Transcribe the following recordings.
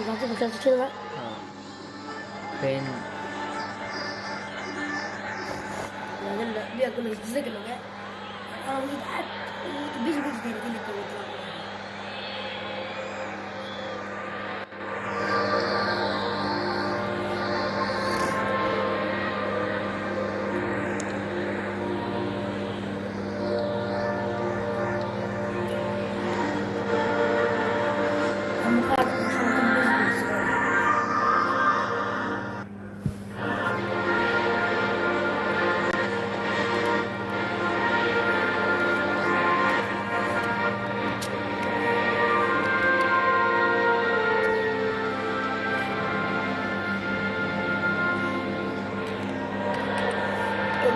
Nanti bisa kecil lah. Pen. Dia aku lagi sedikit loh ya. Kalau kita bisa dari ini tuh.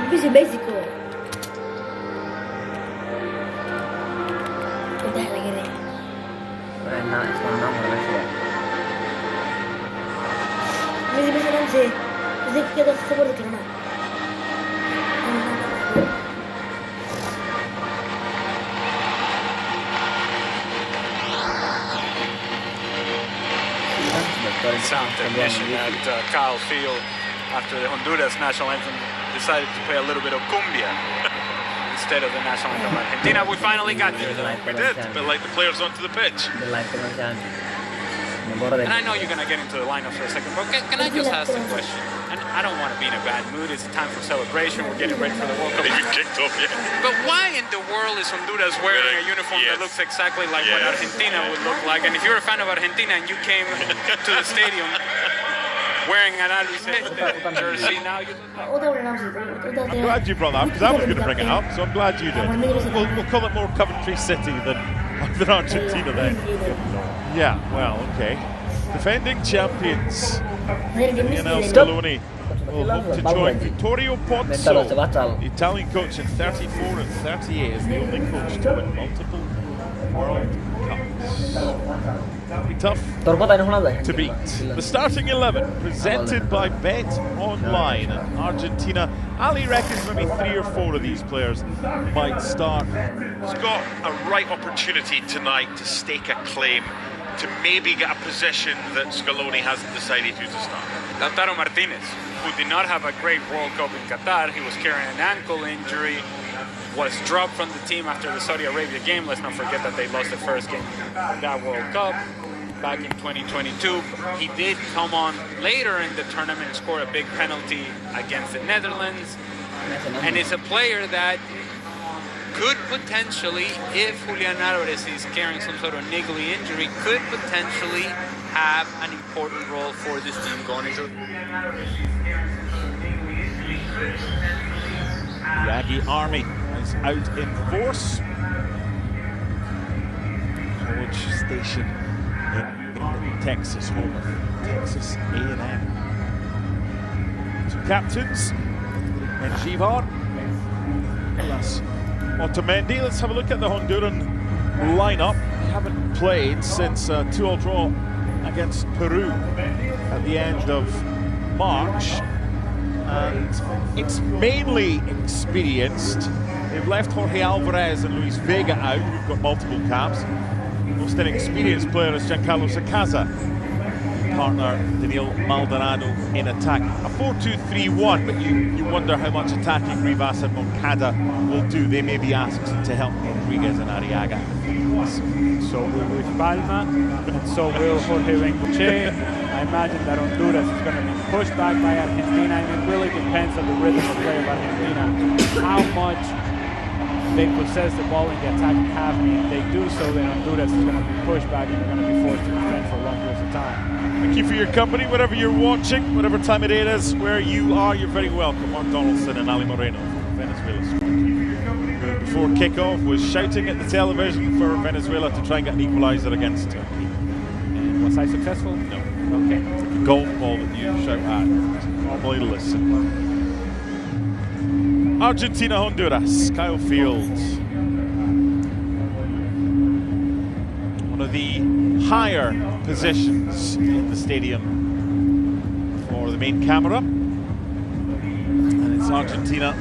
Bisa basic kok. Udah lagi deh. Enak, senang banget ya. Bisa nanti. Bisa kita coba di mana? Sound technician at Kyle Field after the Honduras national anthem decided to play a little bit of cumbia instead of the national anthem of Argentina. We finally got there, though. We did, but like the players onto the pitch. And I know you're going to get into the lineup for a second, but can I just ask a question? And I don't want to be in a bad mood. It's time for celebration. We're getting ready for the World Cup. They get kicked off, yeah. But why in the world is Honduras wearing a uniform that looks exactly like what Argentina would look like? And if you're a fan of Argentina and you came to the stadium wearing an jersey, now you I'm glad you brought that up, because I was going to bring it up, so I'm glad you did. We'll call it more Coventry City than Argentina then. Yeah, well, okay. Defending champions, Lionel Scaloni will hope to join Vittorio Pozzo, the Italian coach in 34 and 38, as the only coach to win multiple World Cups. Be tough to beat. The starting 11, presented by Bet Online in Argentina. Ali reckons maybe 3 or 4 of these players might start. He's got a right opportunity tonight to stake a claim, to maybe get a position that Scaloni hasn't decided who to start. Lautaro Martinez, who did not have a great World Cup in Qatar. He was carrying an ankle injury, was dropped from the team after the Saudi Arabia game. Let's not forget that they lost the first game of that World Cup back in 2022. He did come on later in the tournament, score a big penalty against the Netherlands, and is a player that could potentially, if Julian Alvarez is carrying some sort of niggly injury, could potentially have an important role for this team going into. The Aggie Army is out in force. College Station in Texas, home of Texas A&M. 2 captains, Menjivar plus Otamendi. Let's have a look at the Honduran lineup. They haven't played since a 2-2 draw against Peru at the end of March. And it's mainly experienced. They've left Jorge Alvarez and Luis Vega out, who've got multiple caps. Most inexperienced player is Giancarlo Sacasa. Partner Daniel Maldonado in attack. A 4-2-3-1, but you wonder how much attacking Rivas and Moncada will do. They may be asked to help Rodriguez and Arriaga. So will Luis Palma, and so will Jorge Bengoche. I imagine that Honduras is going to be pushed back by Argentina, and it really depends on the rhythm of play of Argentina. How much they possess the ball in the attacking half, and if they do so, then Honduras is going to be pushed back and they're going to be forced to defend for long periods of time. Thank you for your company, whatever you're watching, whatever time of day it is, where you are, you're very welcome. Mark Donaldson and Ali Moreno from Venezuela. Who before kickoff was shouting at the television for Venezuela to try and get an equaliser against Turkey. And was I successful? No. Okay. It's like a golf ball that you shout at. Normally listen. Argentina, Honduras, Kyle Field. One of the higher positions in the stadium for the main camera. And it's Argentina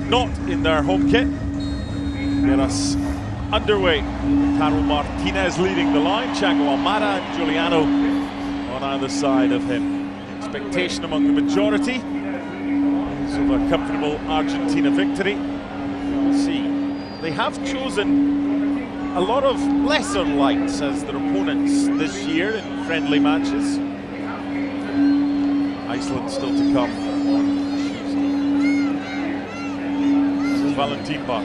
not in their home kit. Veras underway. Carol Martinez leading the line, Thiago Almada and Giuliano on either side of him. Expectation among the majority is of a comfortable Argentina victory. We'll see. They have chosen a lot of lesser lights as their opponents this year in friendly matches. Iceland still to come on Tuesday. This is Valentin Bach.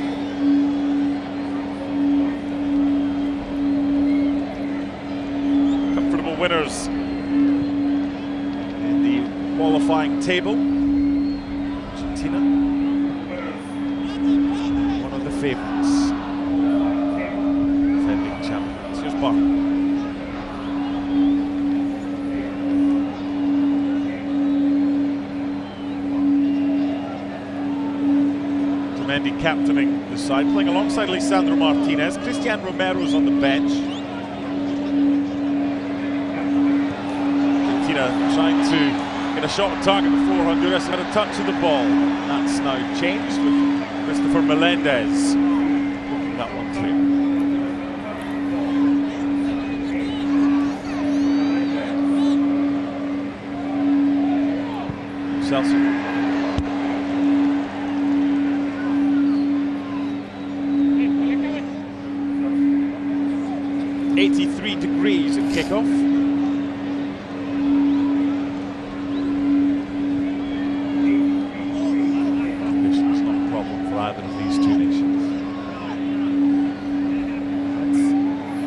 Comfortable winners in the qualifying table. Argentina, one of the favourites. Defending champions. Here's Bach. Mendy captaining the side, playing alongside Lisandro Martinez. Cristian Romero's on the bench. Argentina trying to get a shot on target before Honduras had a touch of the ball. That's now changed with Christopher Melendez looking that one through. Celso. 83 degrees at kickoff. Conditions not a problem for either of these two nations.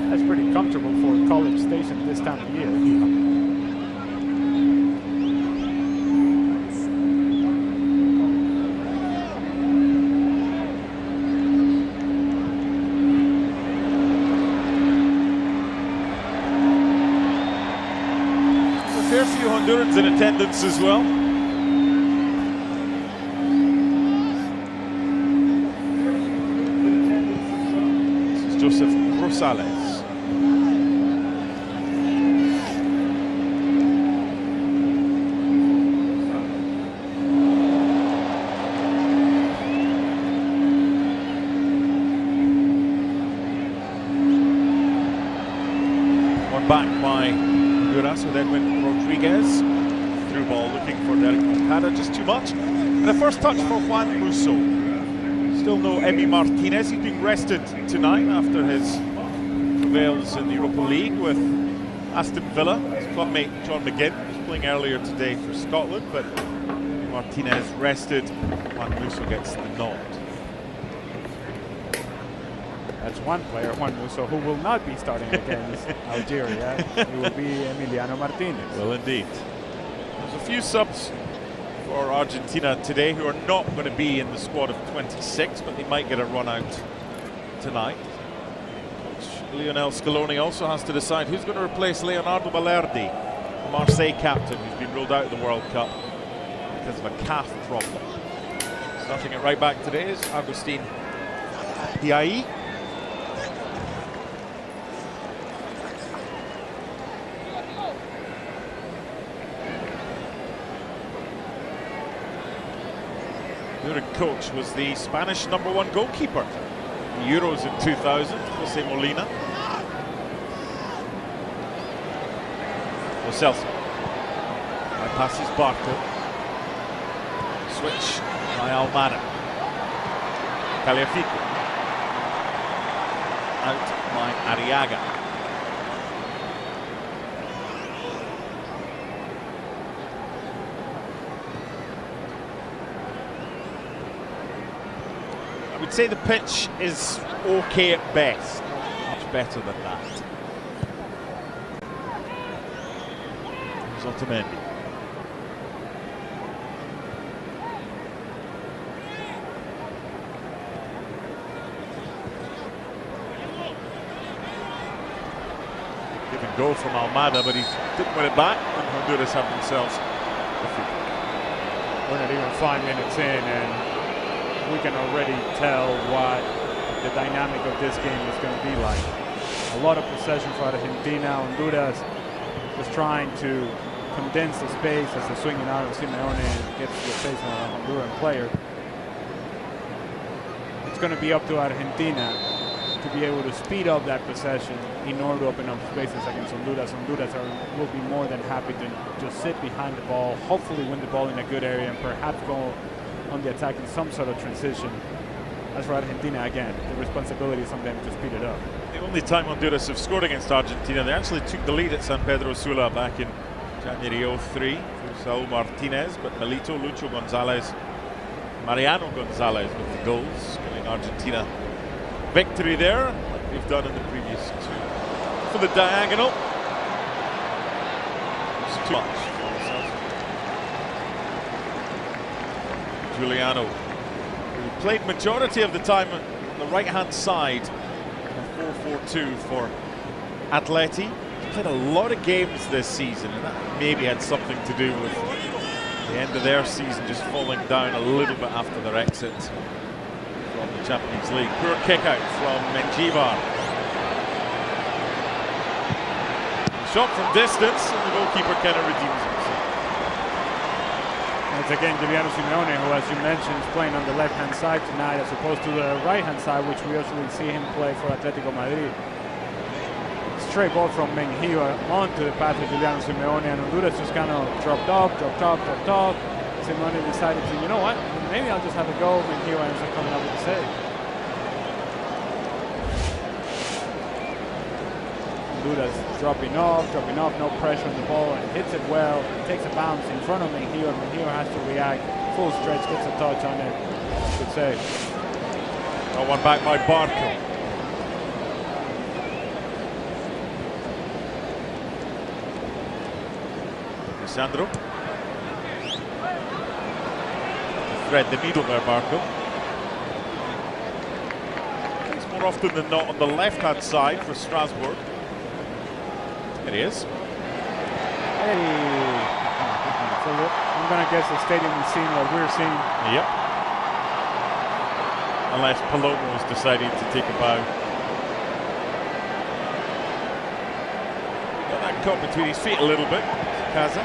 That's pretty comfortable for College Station this time of year. Fair few Hondurans in attendance as well. This is Joseph Rosales. One back by Honduras with Edwin Rodriguez. Through ball looking for Derek Moncada, just too much. And a first touch for Juan Musso. Still no Emi Martinez. He's been rested tonight after his travails in the Europa League with Aston Villa. His clubmate John McGinn was playing earlier today for Scotland, but Martinez rested. Juan Musso gets the nod. That's one player, Juan Musso, who will not be starting against Algeria. It will be Emiliano Martinez. Well, indeed. There's a few subs for Argentina today who are not going to be in the squad of 26, but they might get a run out tonight. Coach Lionel Scaloni also has to decide who's going to replace Leonardo Balerdi, the Marseille captain, who's been ruled out of the World Cup because of a calf problem. Starting at right back today is Agustin Hiai. Their coach was the Spanish #1 goalkeeper in the Euros in 2000, Jose Molina. Lo Celso. Bypasses Barco. Switch by Almada. Caliafico. Out by Arriaga. I would say the pitch is okay at best, much better than that. Here's Otamendi. Give and go from Almada, but he didn't win it back, and Honduras have themselves defeated. We're not even 5 minutes in, and we can already tell what the dynamic of this game is going to be like. A lot of possession for Argentina. Honduras was trying to condense the space as the swinging out of Simeone gets to the face of a Honduran player. It's going to be up to Argentina to be able to speed up that possession in order to open up spaces against Honduras. Honduras will be more than happy to just sit behind the ball, hopefully win the ball in a good area, and perhaps go on the attack in some sort of transition. As for Argentina, again, the responsibility is on them to speed it up. The only time Honduras have scored against Argentina, they actually took the lead at San Pedro Sula back in January 03 through Saul Martinez, but Melito, Lucho Gonzalez, Mariano Gonzalez with the goals, giving Argentina victory there, like they've done in the previous two. For the diagonal, it's too much for themselves. Giuliano, who played majority of the time on the right-hand side, 4-4-2 for Atleti. He's played a lot of games this season, and that maybe had something to do with the end of their season just falling down a little bit after their exit from the Champions League. Poor kick out from Mendjivar. Shot from distance, and the goalkeeper kind of redeems himself. It's again Juliano Simeone, who, as you mentioned, is playing on the left-hand side tonight as opposed to the right-hand side, which we usually see him play for Atletico Madrid. Straight ball from Mengíbar onto the path of Juliano Simeone, and Honduras just kind of dropped off. Simeone decided to, you know what, maybe I'll just have a go. Mengíbar ends up coming up with a save. Honduras dropping off, no pressure on the ball, and hits it well, takes a bounce in front of Mengíbar. Mengíbar has to react, full stretch, gets a touch on it. Good save. Got one back by Barco. Sandro. Thread the needle there, Barco. It's more often than not on the left-hand side for Strasbourg. It is. Hey! So I'm going to guess the stadium is seeing what we're seeing. Yep. Unless Palomo is deciding to take a bow. Got that caught between his feet a little bit. Kaza.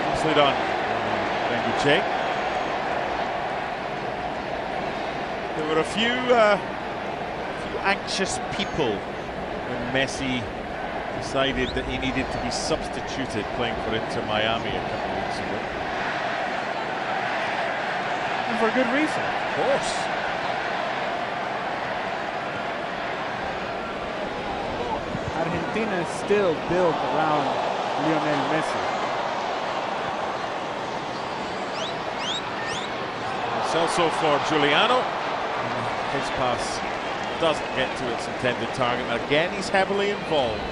Nicely done. Benguche. There were a few anxious people when Messi decided that he needed to be substituted playing for Inter Miami a couple of weeks ago. And for good reason. Of course. Argentina is still built around Lionel Messi. Celso for Giuliano. His pass doesn't get to its intended target. Again, he's heavily involved.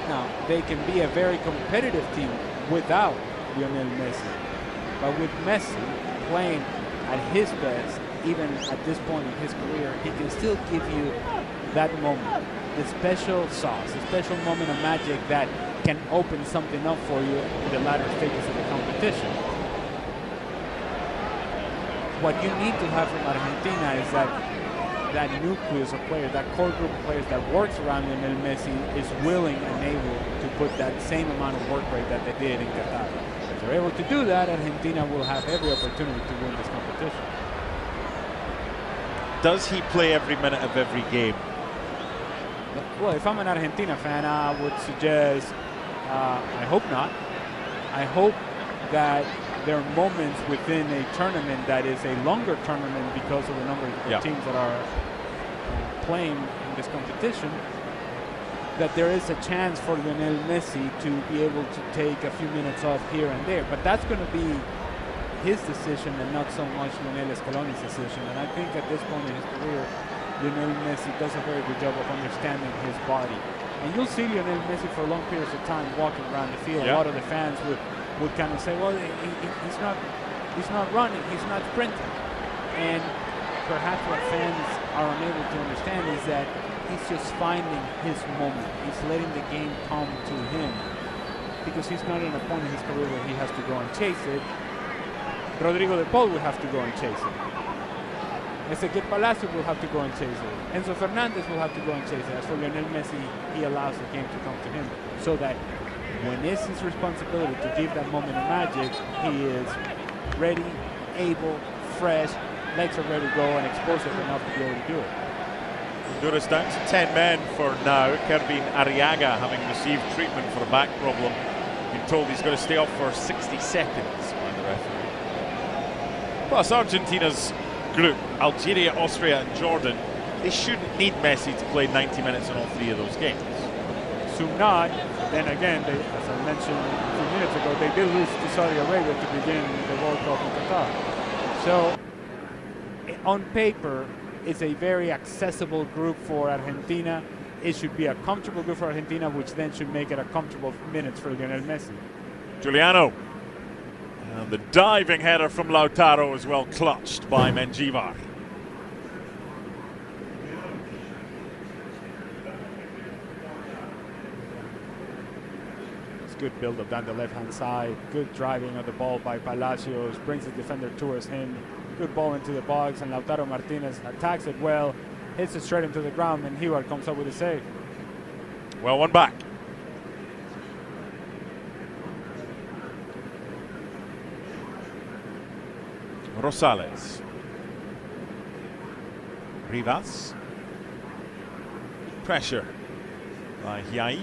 Now, they can be a very competitive team without Lionel Messi. But with Messi playing at his best, even at this point in his career, he can still give you that moment, the special sauce, the special moment of magic that can open something up for you in the latter stages of the competition. What you need to have from Argentina is that nucleus of players, that core group of players that works around Lionel Messi is willing and able to put that same amount of work rate that they did in Qatar. If they're able to do that, Argentina will have every opportunity to win this competition. Does he play every minute of every game? Well, if I'm an Argentina fan, I would suggest, I hope not. I hope that there are moments within a tournament that is a longer tournament because of the number of teams that are playing in this competition, that there is a chance for Lionel Messi to be able to take a few minutes off here and there. But that's going to be his decision and not so much Lionel Scaloni's decision. And I think at this point in his career, Lionel Messi does a very good job of understanding his body. And you'll see Lionel Messi for long periods of time walking around the field. A lot of the fans would kind of say, well, he's not running, he's not sprinting. And perhaps what fans are unable to understand is that he's just finding his moment. He's letting the game come to him because he's not in a point in his career where he has to go and chase it. Rodrigo de Paul will have to go and chase it. Ezequiel Palacio will have to go and chase it. Enzo Fernandez will have to go and chase it. As for Lionel Messi, he allows the game to come to him so that when it's his responsibility to give that moment of magic, he is ready, able, fresh, legs are ready to go, and explosive enough to be able to do it. Honduras down to 10 men for now. Kervin Arriaga having received treatment for a back problem. Been told he's going to stay off for 60 seconds by the referee. Plus Argentina's group, Algeria, Austria and Jordan, they shouldn't need Messi to play 90 minutes in all three of those games. Soon not. Then again, they, as I mentioned a few minutes ago, they did lose to Saudi Arabia to begin the World Cup in Qatar. So on paper, it's a very accessible group for Argentina. It should be a comfortable group for Argentina, which then should make it a comfortable minutes for Lionel Messi. Giuliano. And the diving header from Lautaro is well clutched by Mendjivar. It's good build-up down the left-hand side. Good driving of the ball by Palacios. Brings the defender towards him. Good ball into the box, and Lautaro Martinez attacks it well. Hits it straight into the ground, and Hiwar comes up with a save. Well, one back. Rosales. Rivas. Pressure by Hiai.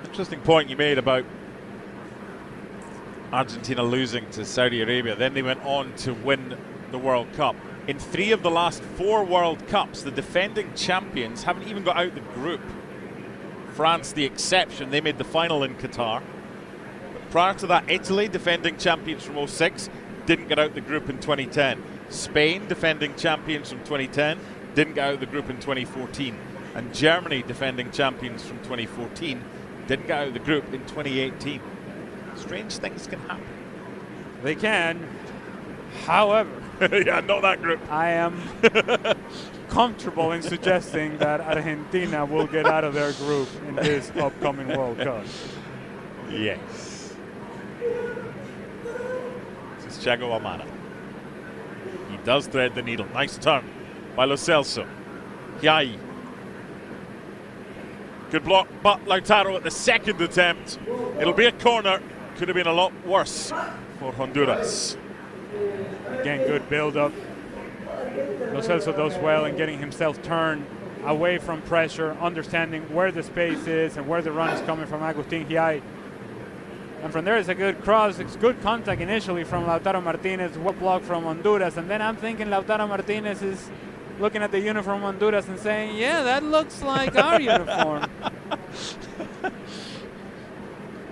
Interesting point you made about Argentina losing to Saudi Arabia. Then they went on to win the World Cup. In 3 of the last 4 World Cups, the defending champions haven't even got out the group. France the exception, they made the final in Qatar. But prior to that, Italy, defending champions from 06, didn't get out the group in 2010. Spain, defending champions from 2010, didn't get out the group in 2014. And Germany, defending champions from 2014, didn't get out of the group in 2018. Strange things can happen. They can. However, yeah, not that group. I am comfortable in suggesting that Argentina will get out of their group in this upcoming World Cup. Yes. This is Thiago Almada. He does thread the needle. Nice turn by Lo Celso. Hiai. Good block, but Lautaro at the second attempt. It'll be a corner. Could have been a lot worse for Honduras. Again, good build-up. Lo Celso does well in getting himself turned away from pressure, understanding where the space is and where the run is coming from Agustin Hiai. And from there, it's a good cross. It's good contact initially from Lautaro Martinez, well blocked from Honduras. And then I'm thinking Lautaro Martinez is looking at the uniform of Honduras and saying, yeah, that looks like our uniform.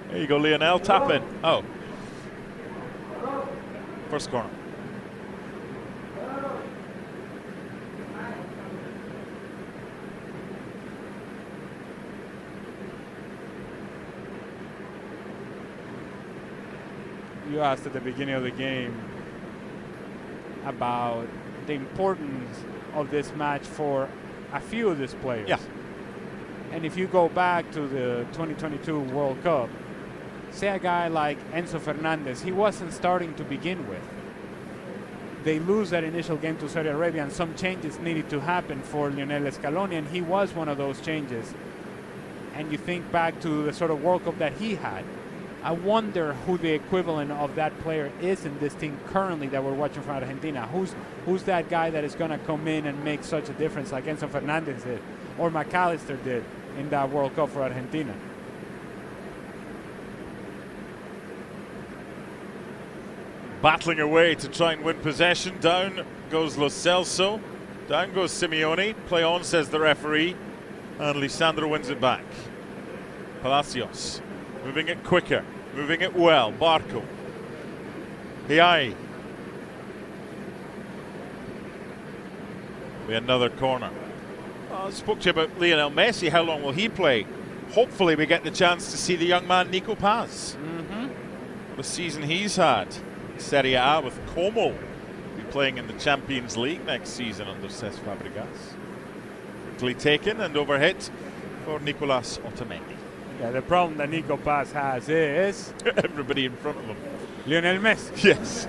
There you go, Lionel, tap in. Oh. First corner. You asked at the beginning of the game about the importance of this match for a few of these players. Yeah. And if you go back to the 2022 World Cup, say a guy like Enzo Fernandez, he wasn't starting to begin with. They lose that initial game to Saudi Arabia, and some changes needed to happen for Lionel Scaloni, and he was one of those changes. And you think back to the sort of World Cup that he had. I wonder who the equivalent of that player is in this team currently that we're watching from Argentina. Who's that guy that is going to come in and make such a difference like Enzo Fernandez did or McAllister did in that World Cup for Argentina? Battling away to try and win possession. Down goes Lo Celso. Down goes Simeone. Play on, says the referee. And Lisandro wins it back. Palacios. Moving it quicker. Moving it well. Barco. Hiai. Be another corner. I spoke to you about Lionel Messi. How long will he play? Hopefully we get the chance to see the young man Nico Paz. What a season he's had. Serie A with Como. Be playing in the Champions League next season under Cesc Fabregas. Quickly taken and overhit for Nicolas Otamendi. Yeah, the problem that Nico Paz has is Everybody in front of him. Lionel Messi. Yes.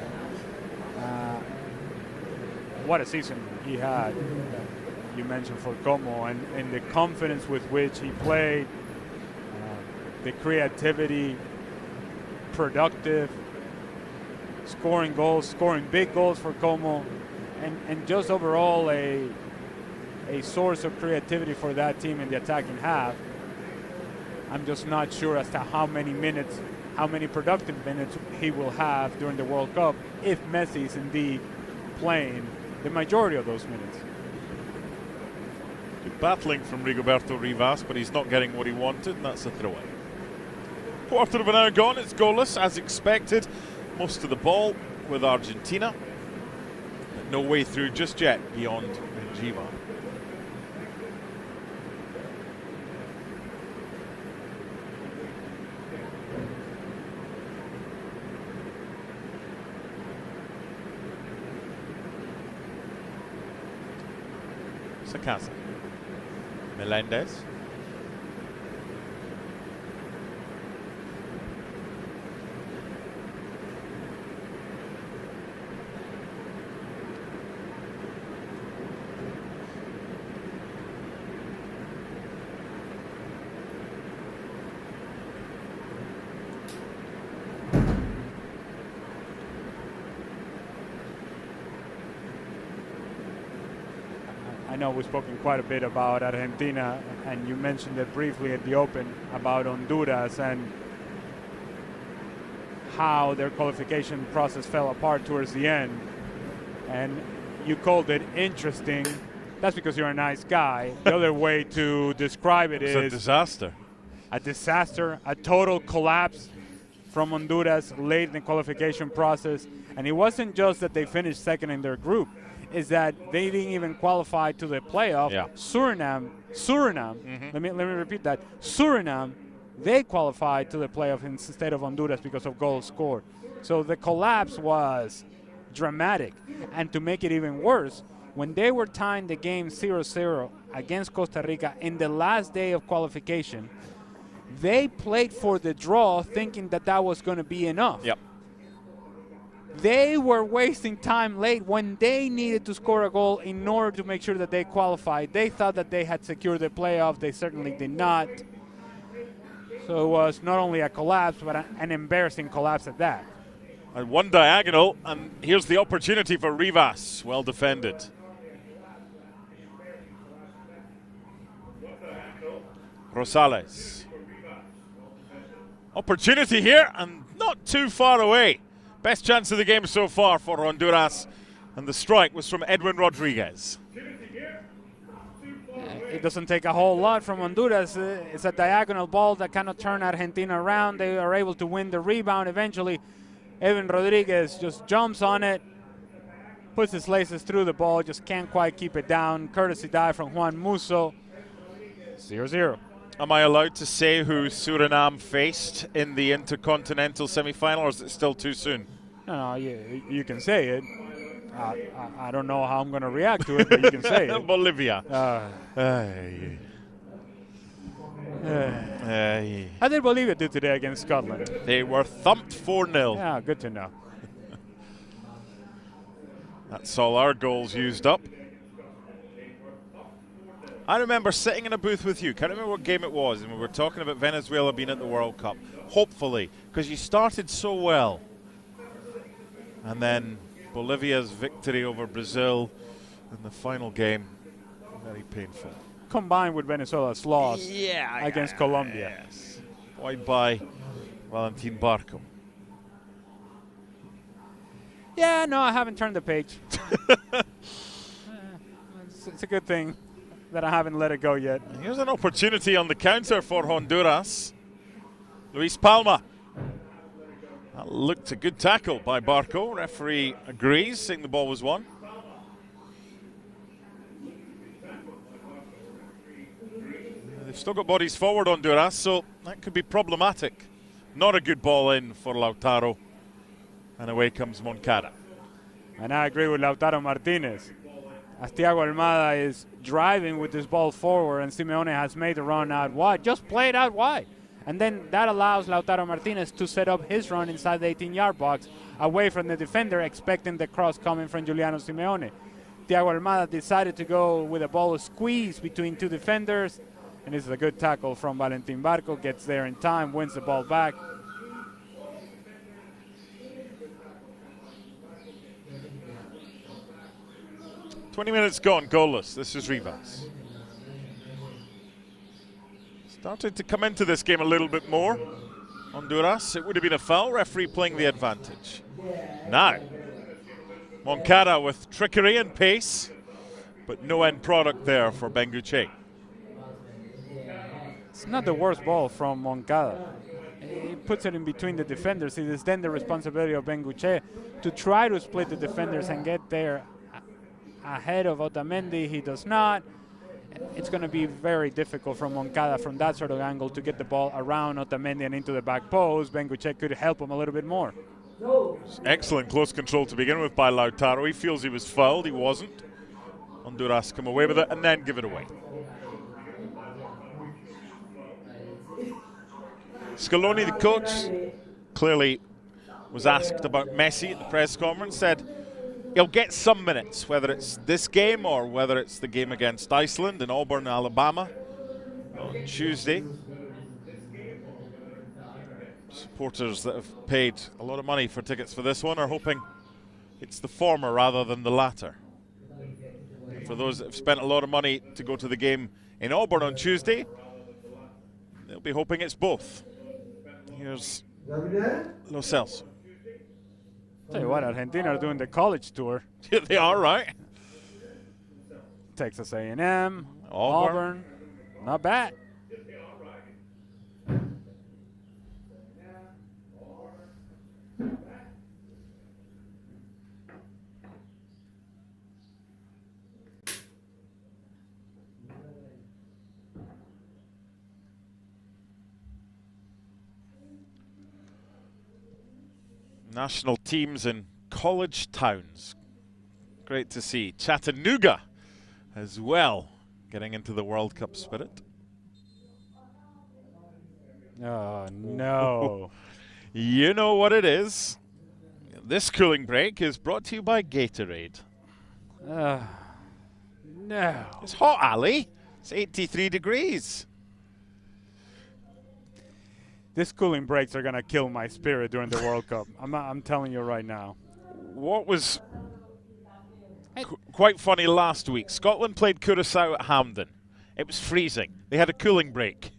What a season he had. You mentioned for Como, and the confidence with which he played, the creativity, productive, scoring goals, scoring big goals for Como, and just overall a source of creativity for that team in the attacking half. I'm just not sure as to how many productive minutes he will have during the World Cup if Messi is indeed playing the majority of those minutes. Good battling from Rigoberto Rivas, but he's not getting what he wanted, and that's a throw-in. Quarter of an hour gone, it's goalless as expected. Most of the ball with Argentina, but no way through just yet beyond Jiva. Sakasa. Melendez. I know we've spoken quite a bit about Argentina, and you mentioned it briefly at the Open about Honduras and how their qualification process fell apart towards the end. And you called it interesting. That's because you're a nice guy. The other way to describe it is a disaster. A disaster, a total collapse from Honduras late in the qualification process. And it wasn't just that they finished second in their group, is that they didn't even qualify to the playoff. Yeah. Suriname, let me repeat that. Suriname, they qualified to the playoff instead of Honduras because of goals scored. So the collapse was dramatic. And to make it even worse, when they were tying the game 0-0 against Costa Rica in the last day of qualification, they played for the draw thinking that that was going to be enough. Yep. They were wasting time late when they needed to score a goal in order to make sure that they qualified. They thought that they had secured the playoff. They certainly did not. So it was not only a collapse, but an embarrassing collapse at that. And one diagonal, and here's the opportunity for Rivas. Well defended. Rosales. Opportunity here, and not too far away. Best chance of the game so far for Honduras, and the strike was from Edwin Rodriguez. It doesn't take a whole lot from Honduras. It's a diagonal ball that cannot turn Argentina around. They are able to win the rebound eventually. Edwin Rodriguez just jumps on it, puts his laces through the ball, just can't quite keep it down. Courtesy dive from Juan Musso. 0-0. Am I allowed to say who Suriname faced in the Intercontinental semi-final, or is it still too soon? No, you can say it. I don't know how I'm going to react to it, but you can say it. Bolivia. How did Bolivia do today against Scotland? They were thumped 4-0. Yeah, good to know. That's all our goals used up. I remember sitting in a booth with you. Can't remember what game it was, and we were talking about Venezuela being at the World Cup. Hopefully, because you started so well. And then Bolivia's victory over Brazil in the final game, very painful. Combined with Venezuela's loss against Colombia. Yes. Why by Valentin Barco? Yeah, no, I haven't turned the page. It's a good thing that I haven't let it go yet. Here's an opportunity on the counter for Honduras. Luis Palma. That looked a good tackle by Barco. Referee agrees, saying the ball was won. They've still got bodies forward, Honduras, so that could be problematic. Not a good ball in for Lautaro. And away comes Moncada. And I agree with Lautaro Martinez. As Thiago Almada is driving with this ball forward and Simeone has made the run out wide, just play it out wide. And then that allows Lautaro Martinez to set up his run inside the 18-yard box, away from the defender, expecting the cross coming from Giuliano Simeone. Thiago Almada decided to go with a ball squeeze between two defenders, and this is a good tackle from Valentin Barco, gets there in time, wins the ball back. "20 minutes gone, goalless." This is Rivas. Started to come into this game a little bit more. Honduras, it would have been a foul, referee playing the advantage. Now, Moncada with trickery and pace, but no end product there for Benguche. It's not the worst ball from Moncada. He puts it in between the defenders. It is then the responsibility of Benguche to try to split the defenders and get there ahead of Otamendi. He does not. It's going to be very difficult from Moncada from that sort of angle to get the ball around Otamendi and into the back post. Benguche could help him a little bit more. Excellent close control to begin with by Lautaro. He feels he was fouled. He wasn't. Honduras come away with it and then give it away. Scaloni, the coach, clearly was asked about Messi at the press conference, said he'll get some minutes, whether it's this game or whether it's the game against Iceland in Auburn, Alabama on Tuesday. Supporters that have paid a lot of money for tickets for this one are hoping it's the former rather than the latter. And for those that have spent a lot of money to go to the game in Auburn on Tuesday, they'll be hoping it's both. Here's Lo Celso. Tell you what, Argentina are doing the college tour. Yeah, they are, right? Texas A&M, Auburn. Auburn, not bad. National teams in college towns. Great to see. Chattanooga as well, getting into the World Cup spirit. Oh, no. You know what it is. This cooling break is brought to you by Gatorade. No. It's hot, Ali. It's 83 degrees. These cooling breaks are going to kill my spirit during the World Cup. I'm telling you right now. What was quite funny last week, Scotland played Curaçao at Hampden. It was freezing. They had a cooling break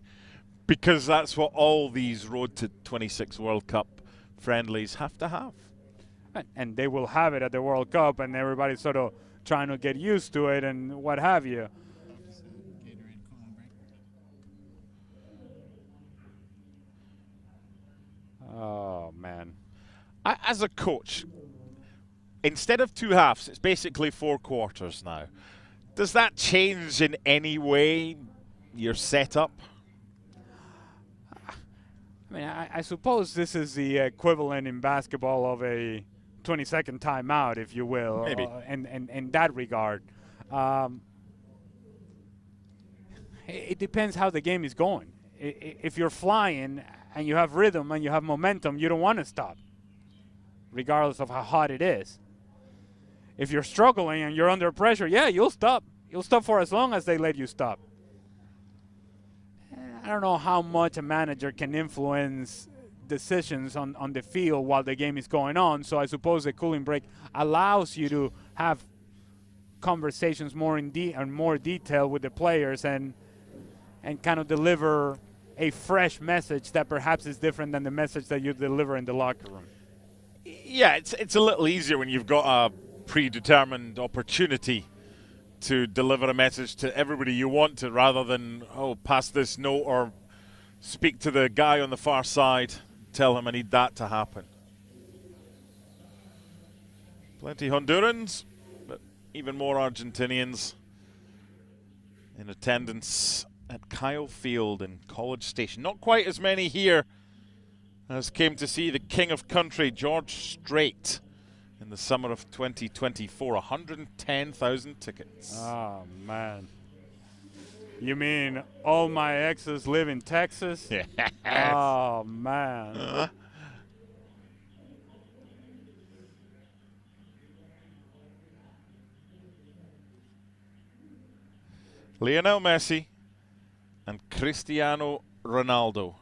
because that's what all these Road to 26 World Cup friendlies have to have. And they will have it at the World Cup, and everybody's sort of trying to get used to it and what have you. Oh, man. As a coach, instead of two halves, it's basically 4 quarters now. Does that change in any way your setup? I mean, I suppose this is the equivalent in basketball of a 20-second timeout, if you will. Maybe. In that regard. It depends how the game is going. If you're flying and you have rhythm and you have momentum, you don't want to stop, regardless of how hot it is. If you're struggling and you're under pressure, yeah, you'll stop. You'll stop for as long as they let you stop. I don't know how much a manager can influence decisions on the field while the game is going on, so I suppose the cooling break allows you to have conversations more in more detail with the players and kind of deliver a fresh message that perhaps is different than the message that you deliver in the locker room. Yeah, it's a little easier when you've got a predetermined opportunity to deliver a message to everybody you want to, rather than, pass this note or speak to the guy on the far side, tell him I need that to happen. Plenty Hondurans, but even more Argentinians in attendance at Kyle Field in College Station. Not quite as many here as came to see the King of Country, George Strait, in the summer of 2024. 110,000 tickets. Oh, man. You mean all my exes live in Texas? Yes. Oh, man. Lionel Messi and Cristiano Ronaldo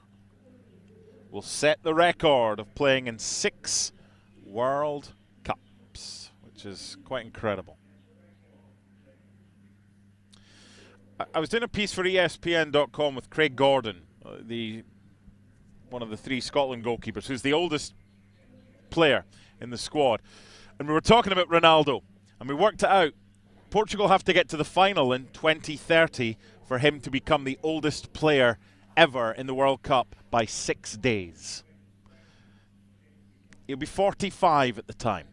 will set the record of playing in 6 World Cups, which is quite incredible. I was doing a piece for ESPN.com with Craig Gordon, one of the 3 Scotland goalkeepers, who's the oldest player in the squad. And we were talking about Ronaldo, and we worked it out. Portugal have to get to the final in 2030 for him to become the oldest player ever in the World Cup by 6 days. He'll be 45 at the time.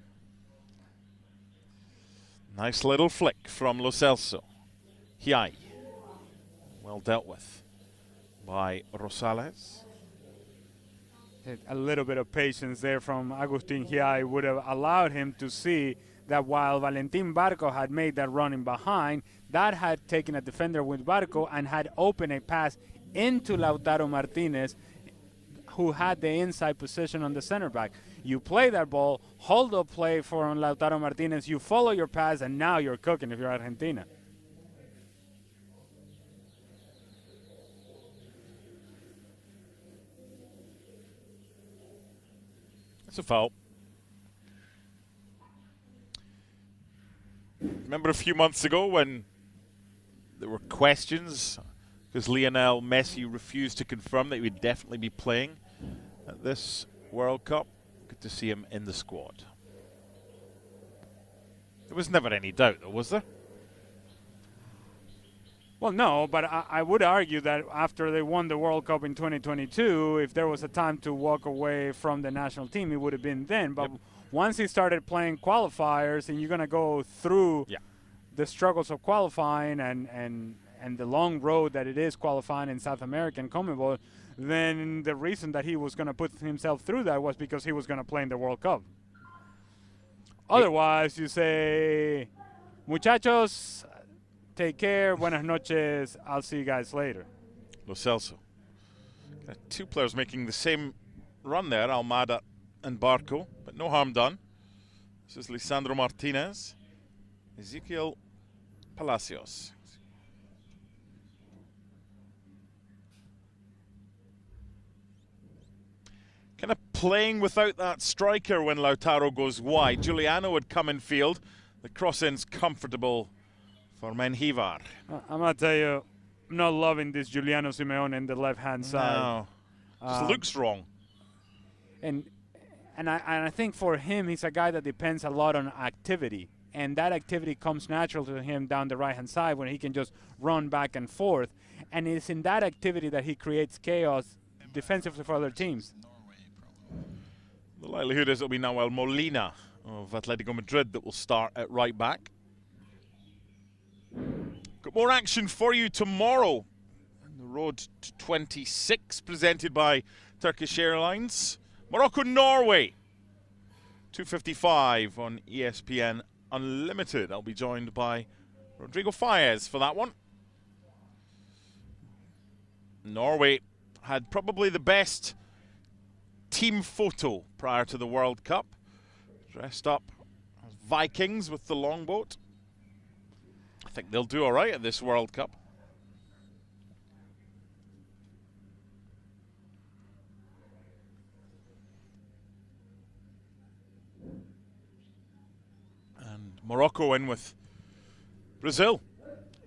Nice little flick from Lo Celso. Hiai. Well dealt with by Rosales. A little bit of patience there from Agustin Hiai would have allowed him to see that while Valentin Barco had made that run in behind, that had taken a defender with Barco and had opened a pass into Lautaro Martinez, who had the inside position on the center back. You play that ball, hold up play for Lautaro Martinez, you follow your pass, and now you're cooking if you're Argentina. It's a foul. Remember a few months ago when there were questions because Lionel Messi refused to confirm that he would definitely be playing at this World Cup? Good to see him in the squad. There was never any doubt, though, was there? Well, no, but I would argue that after they won the World Cup in 2022, if there was a time to walk away from the national team, it would have been then. But once he started playing qualifiers and you're going to go through the struggles of qualifying and the long road that it is qualifying in South America and CONMEBOL, then the reason that he was going to put himself through that was because he was going to play in the World Cup. Otherwise, you say, muchachos, take care, buenas noches, I'll see you guys later. Lo Celso. Got 2 players making the same run there, Almada and Barco, but no harm done. This is Lisandro Martinez, Ezequiel Palacios. Kind of playing without that striker when Lautaro goes wide. Giuliano would come in field. The cross-in's comfortable for Menjivar. I'm going to tell you, I'm not loving this Giuliano Simeone in the left-hand side. No, just looks wrong. And I think for him, he's a guy that depends a lot on activity. And that activity comes natural to him down the right-hand side when he can just run back and forth. And it's in that activity that he creates chaos defensively for other teams. The likelihood is it'll be Nahuel Molina of Atletico Madrid that will start at right back. Got more action for you tomorrow on the road to 26, presented by Turkish Airlines. Morocco-Norway, 2:55 on ESPN Unlimited. I'll be joined by Rodrigo Faez for that one. Norway had probably the best team photo prior to the World Cup. Dressed up as Vikings with the longboat. I think they'll do all right at this World Cup. And Morocco in with Brazil.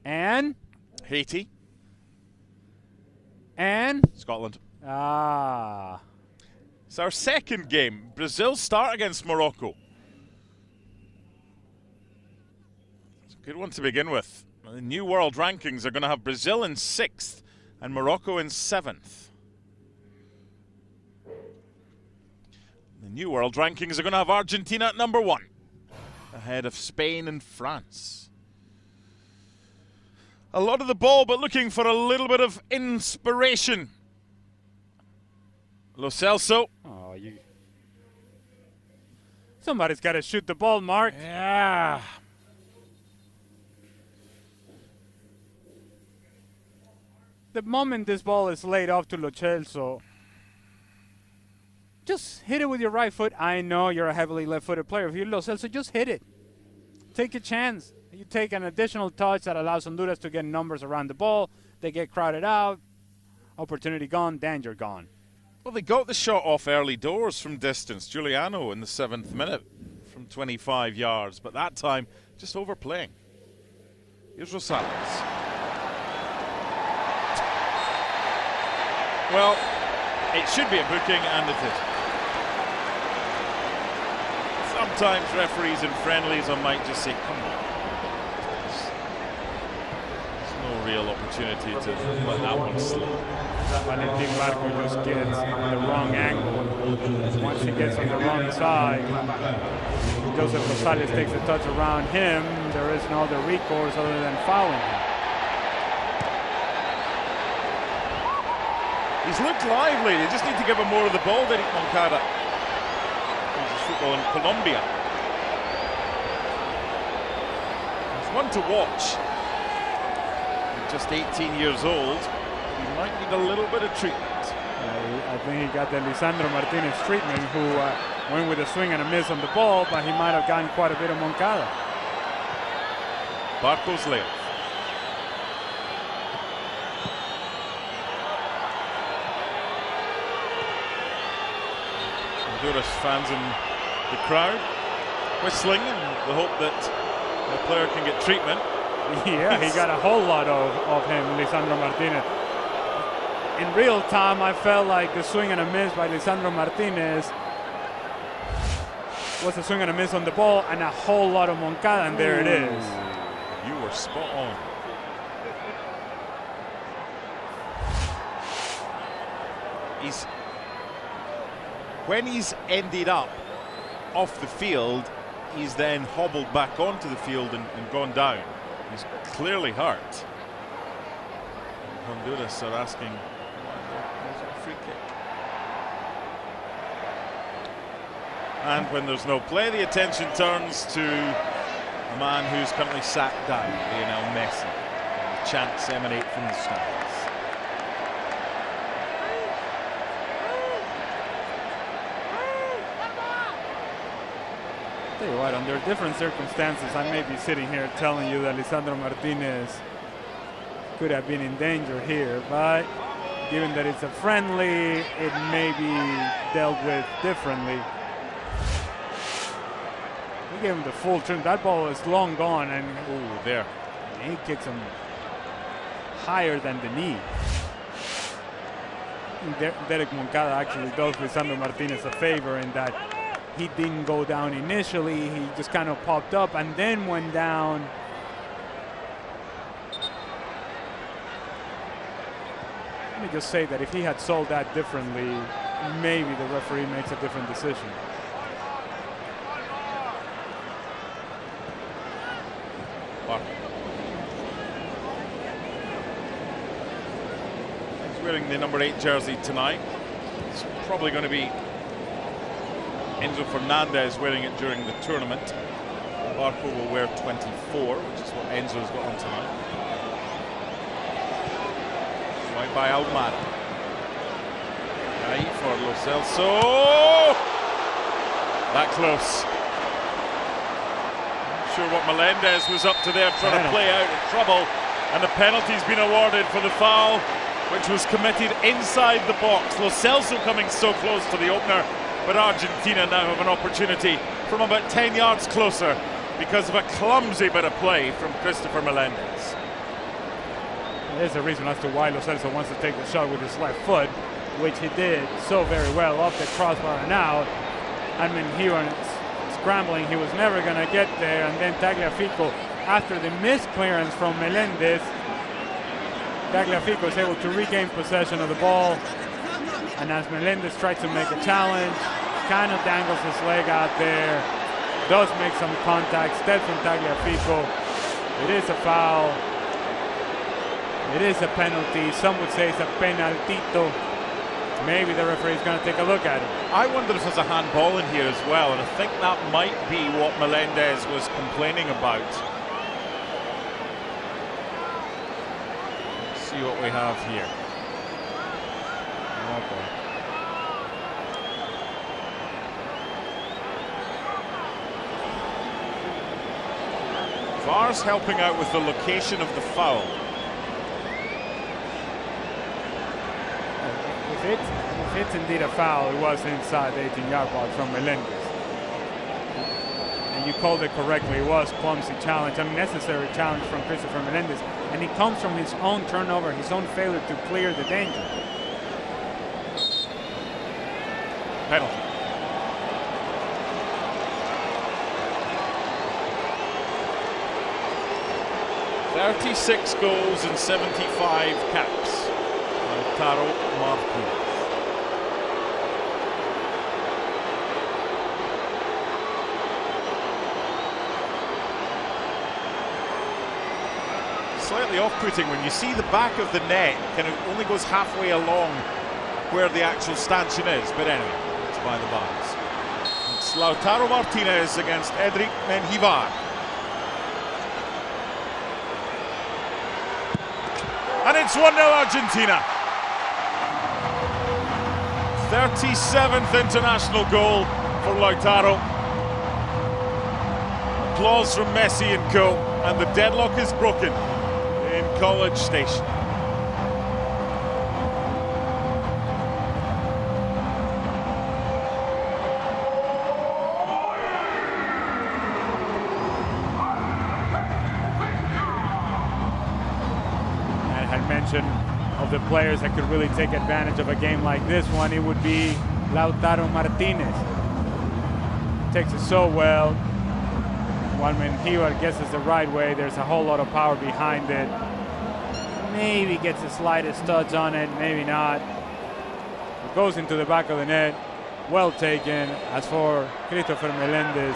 And? Haiti. And? Scotland. Ah. It's our second game. Brazil start against Morocco. It's a good one to begin with. The new world rankings are going to have Brazil in 6th and Morocco in 7th. The new world rankings are going to have Argentina at number 1, ahead of Spain and France. A lot of the ball, but looking for a little bit of inspiration. Lo Celso. Oh, somebody's got to shoot the ball, Mark. Yeah. the moment this ball is laid off to Lo Celso, just hit it with your right foot. I know you're a heavily left-footed player. If you're Lo Celso, just hit it. Take a chance. You take an additional touch that allows Honduras to get numbers around the ball. They get crowded out. Opportunity gone, danger gone. Well, they got the shot off early doors from distance. Giuliano in the 7th minute from 25 yards, but that time just overplaying. Here's Rosales. Well, it should be a booking, and it is. Sometimes referees in friendlies, I might just say, come on. There's no real opportunity to let that one slip. Valentin Barco just gets the wrong angle. Once he gets on the wrong side, Joseph Rosales takes a touch around him. There is no other recourse other than fouling him. He's looked lively. They just need to give him more of the ball, Derek Moncada. He's football in Colombia. He's one to watch. He's just 18 years old. He might need a little bit of treatment. I think he got the Lisandro Martinez treatment, who went with a swing and a miss on the ball, but he might have gotten quite a bit of Moncada. Barco's layoff. Honduras fans in the crowd whistling in the hope that the player can get treatment. Yeah, he got a whole lot of him, Lisandro Martinez. In real time, I felt like the swing and a miss by Lisandro Martinez was a swing and a miss on the ball and a whole lot of Moncada, and there it is. You were spot on. When he's ended up off the field, he's then hobbled back onto the field and gone down. He's clearly hurt. Honduras are asking, there's a free kick. And when there's no play, the attention turns to a man who's currently sat down, Lionel Messi. The chants emanate from the stands. Tell you what, under different circumstances, I may be sitting here telling you that Lisandro Martinez could have been in danger here, but given that it's a friendly, it may be dealt with differently. He gave him the full turn. That ball is long gone, and there. And he kicks him higher than the knee. Derek Moncada actually does Lisandro Martinez a favor in that he didn't go down initially. He just kind of popped up and then went down. Let me just say that if he had sold that differently, maybe the referee makes a different decision. He's wearing the number 8 jersey tonight. It's probably going to be Enzo Fernandez wearing it during the tournament. Barco will wear 24, which is what Enzo's got on tonight. Right by Almada. Right for Lo Celso. That close. Not sure what Melendez was up to there, trying to play out in trouble. And the penalty's been awarded for the foul, which was committed inside the box. Lo Celso coming so close to the opener, but Argentina now have an opportunity from about 10 yards closer because of a clumsy bit of play from Christopher Melendez. There's a reason as to why Lo Celso wants to take the shot with his left foot, which he did so very well off the crossbar and out. I mean, he was scrambling, he was never going to get there, and then Tagliafico, after the missed clearance from Melendez, Tagliafico is able to regain possession of the ball, and as Melendez tries to make a challenge, kind of dangles his leg out there, does make some contact, steps on Tagliafico. It is a foul. It is a penalty. Some would say it's a penaltito. Maybe the referee is going to take a look at it. I wonder if there's a handball in here as well, and I think that might be what Melendez was complaining about. See see what we have here. Oh boy. VAR's helping out with the location of the foul. If it's indeed a foul, it was inside the 18-yard box from Melendez. And you called it correctly. It was clumsy challenge, unnecessary challenge from Christopher Melendez. And it comes from his own turnover, his own failure to clear the danger. Penalty. "36 goals and 75 caps." Lautaro Martinez. Slightly off-putting when you see the back of the net kind of only goes halfway along where the actual stanchion is, but anyway, it's by the bars. It's Lautaro Martinez against Edric Menjivar. And it's 1-0 Argentina. 37th international goal for Lautaro. Applause from Messi and co. And the deadlock is broken in College Station. Of the players that could really take advantage of a game like this one, it would be Lautaro Martinez. Takes it so well. While Menjivar gets it the right way, there's a whole lot of power behind it. Maybe gets the slightest touch on it, maybe not. It goes into the back of the net. Well taken. As for Christopher Melendez,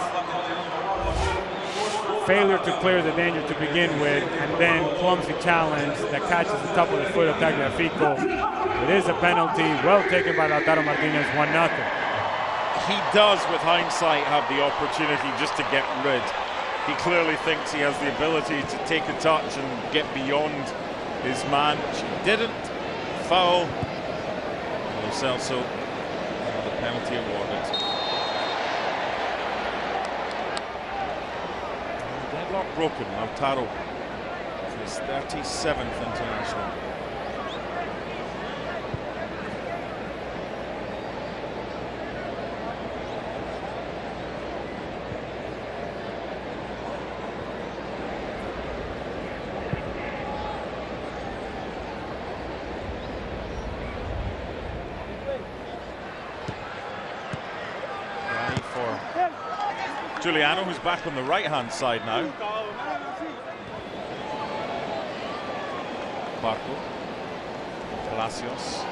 failure to clear the danger to begin with, and then clumsy challenge that catches the top of the foot of Tagliafico. It is a penalty, well taken by Lautaro Martinez, 1-0. He does, with hindsight, have the opportunity just to get rid. He clearly thinks he has the ability to take a touch and get beyond his man, which he didn't. Foul. Lo Celso, the penalty awarded. Deadlock broken. Lautaro, his 37th international. Giuliano, who's back on the right-hand side now. Barco. Palacios.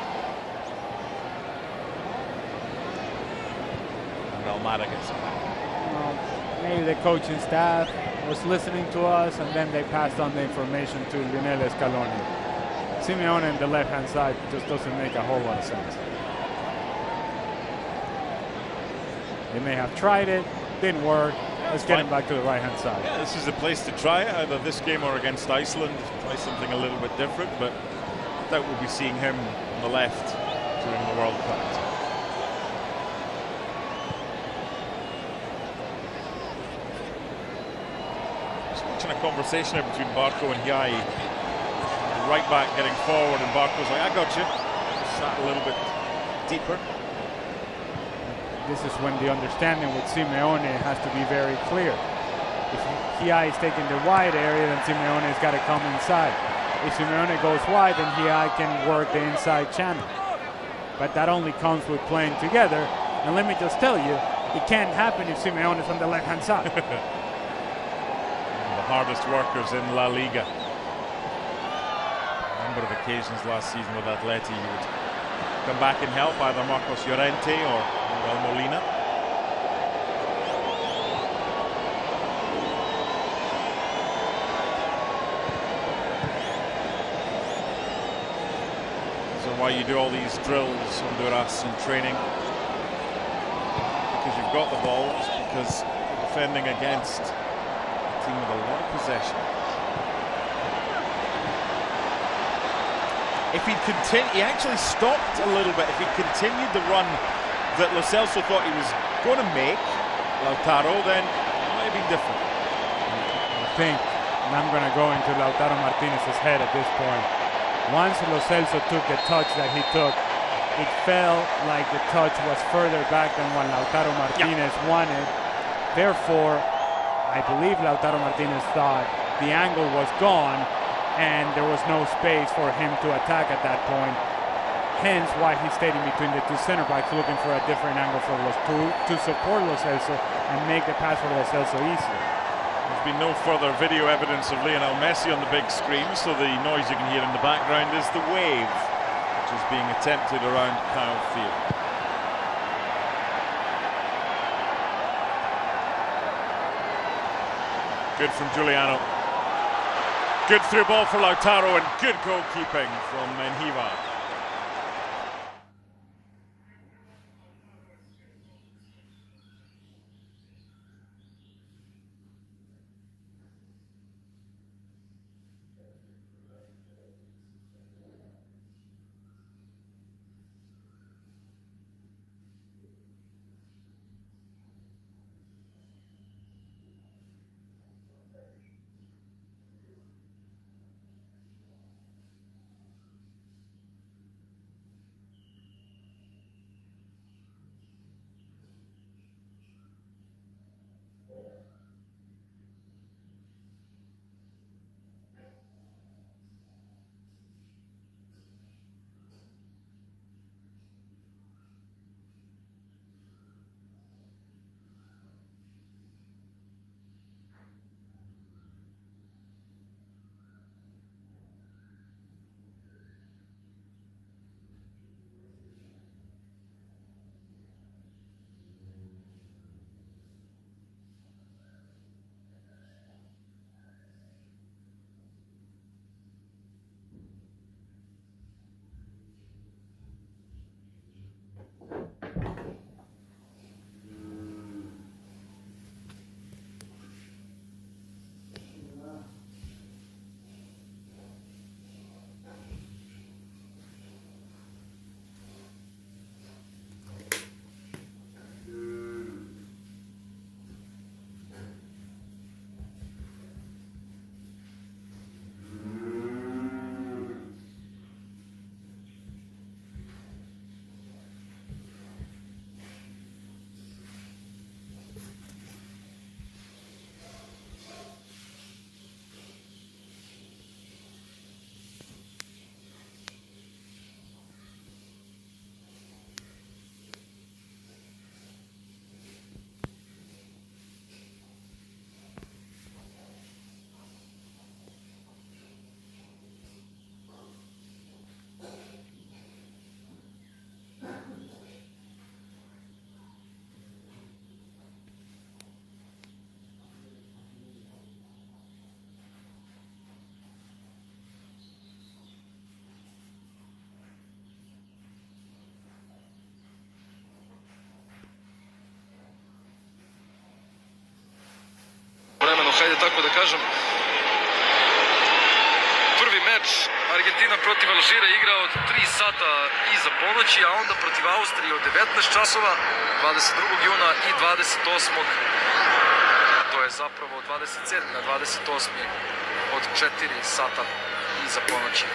And Almada gets it back. Well, maybe the coaching staff was listening to us, and then they passed on the information to Lionel Scaloni. Simeone on the left-hand side just doesn't make a whole lot of sense. They may have tried it. Didn't work. Let's get him back to the right-hand side. Yeah, this is the place to try it, either this game or against Iceland. Try something a little bit different, but I doubt we'll be seeing him on the left during the World Cup. Just watching a conversation here between Barco and Yai. The right back getting forward, and Barco's like, I got you. Just sat a little bit deeper. This is when the understanding with Simeone has to be very clear. If Hiai is taking the wide area, then Simeone has got to come inside. If Simeone goes wide, then Hiai can work the inside channel. But that only comes with playing together. And let me just tell you, it can't happen if Simeone is on the left-hand side. The hardest workers in La Liga. A number of occasions last season with Atleti, he would come back and help either Marcos Llorente or Manuel Molina. This is why you do all these drills, Honduras, in training. Because you've got the balls, because you're defending against a team with a lot of possession. if he'd continued, he actually stopped a little bit. If he'd continued the run that Lo Celso thought he was going to make, Lautaro, then it might have been different. I think, and I'm going to go into Lautaro Martinez's head at this point. Once Lo Celso took the touch that he took, it felt like the touch was further back than what Lautaro Martinez wanted. Therefore, I believe Lautaro Martinez thought the angle was gone and there was no space for him to attack at that point. Hence why he stayed in between the two center backs looking for a different angle for to support Lo Celso and make the pass for Lo Celso easier. There's been no further video evidence of Lionel Messi on the big screen, so the noise you can hear in the background is the wave which is being attempted around Kyle Field. Good from Giuliano. Good through ball for Lautaro and good goalkeeping from Menjivar. Hajde tako da kažem. Prvi meč Argentina protiv Alžira igrao od 3 sata iza ponoći, a onda protiv Austrije od 19 časova, 22. juna i 28. To je zapravo 27. na 28. od 4 sata iza ponoći.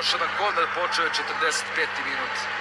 Još jedan korner, počeo je 45. minut.